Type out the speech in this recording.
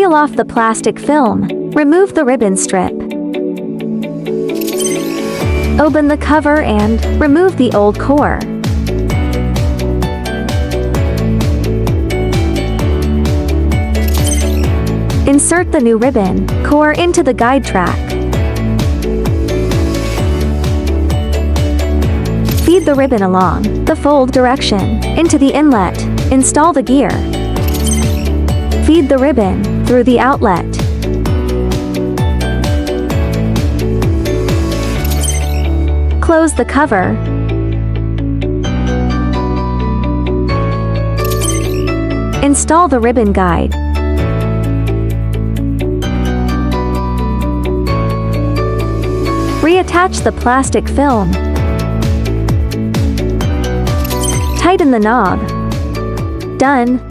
Peel off the plastic film. Remove the ribbon strip. Open the cover and remove the old core. Insert the new ribbon core into the guide track. Feed the ribbon along the fold direction into the inlet. Install the gear. Feed the ribbon through the outlet. Close the cover. Install the ribbon guide. Reattach the plastic film. Tighten the knob. Done.